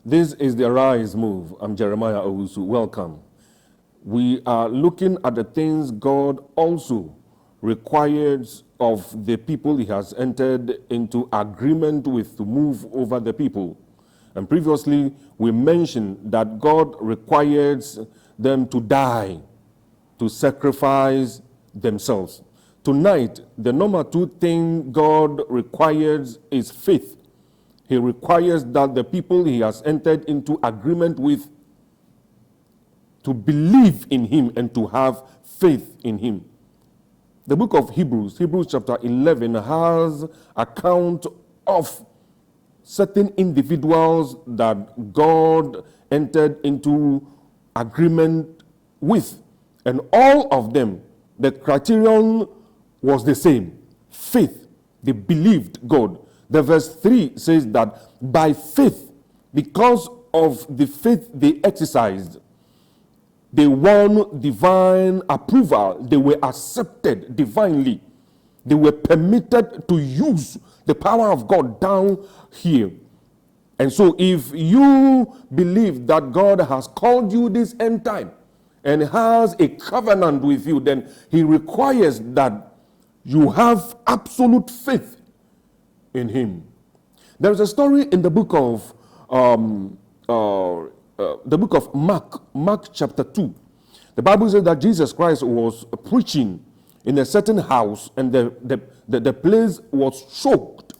This is the Arise Move. I'm Jeremiah Owusu. Welcome. We are looking at the things God also requires of the people he has entered into agreement with to move over the people. And previously, we mentioned that God requires them to die, to sacrifice themselves. Tonight, the number 2 thing God requires is faith. He requires that the people he has entered into agreement with to believe in him and to have faith in him. The book of Hebrews chapter 11, has account of certain individuals that God entered into agreement with. And all of them, the criterion was the same. Faith. They believed God. The verse 3 says that by faith, because of the faith they exercised, they won divine approval. They were accepted divinely. They were permitted to use the power of God down here. And so if you believe that God has called you this end time and has a covenant with you, then he requires that you have absolute faith in him. There is a story in the book of Mark chapter 2. The Bible says that Jesus Christ was preaching in a certain house, and the place was choked.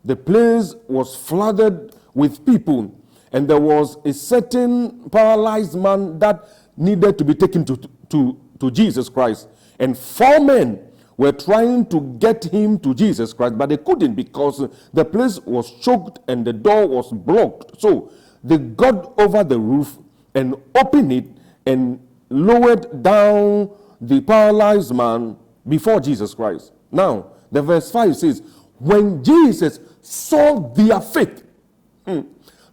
The place was flooded with people, and there was a certain paralyzed man that needed to be taken to Jesus Christ. And 4 men were trying to get him to Jesus Christ, but they couldn't because the place was choked and the door was blocked. So they got over the roof and opened it and lowered down the paralyzed man before Jesus Christ. Now, the verse 5 says, when Jesus saw their faith,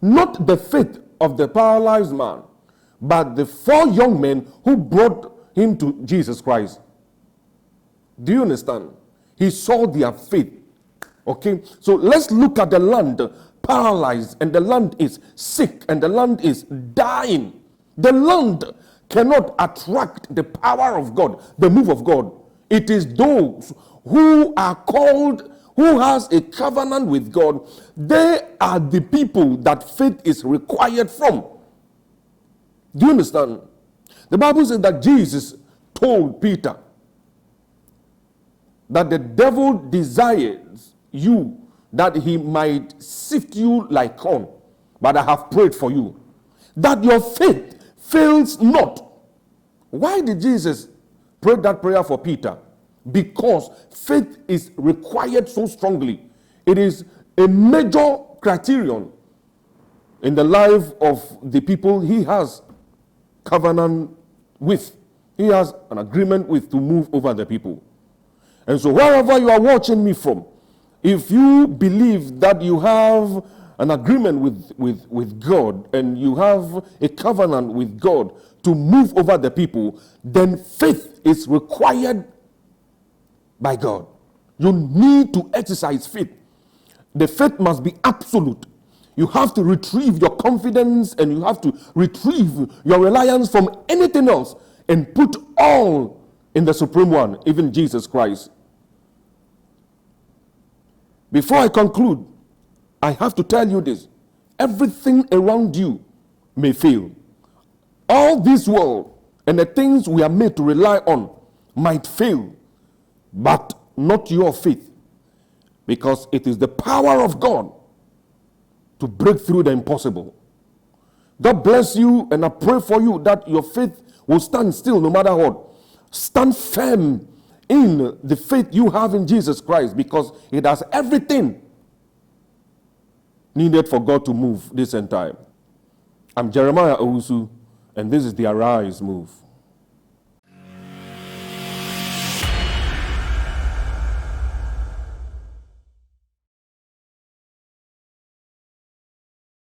not the faith of the paralyzed man, but the 4 young men who brought him to Jesus Christ. Do you understand? He saw their faith. Okay, so let's look at the land paralyzed, and the land is sick, and the land is dying. The land cannot attract the power of God, the move of God. It is those who are called, who has a covenant with God. They are the people that faith is required from. Do you understand? The Bible says that Jesus told Peter that the devil desires you that he might sift you like corn, but I have prayed for you that your faith fails not. Why did Jesus pray that prayer for Peter? Because faith is required so strongly. It is a major criterion in the life of the people he has covenant with. He has an agreement with to move over the people. And so wherever you are watching me from, if you believe that you have an agreement with God and you have a covenant with God to move over the people, then faith is required by God. You need to exercise faith. The faith must be absolute. You have to retrieve your confidence and you have to retrieve your reliance from anything else and put all in the Supreme One, even Jesus Christ. Before I conclude, I have to tell you this. Everything around you may fail. All this world and the things we are made to rely on might fail, but not your faith, because it is the power of God to break through the impossible. God bless you, and I pray for you that your faith will stand still no matter what. Stand firm in the faith you have in Jesus Christ, because it has everything needed for God to move this end time. I'm Jeremiah Owusu, and this is the Arise Move.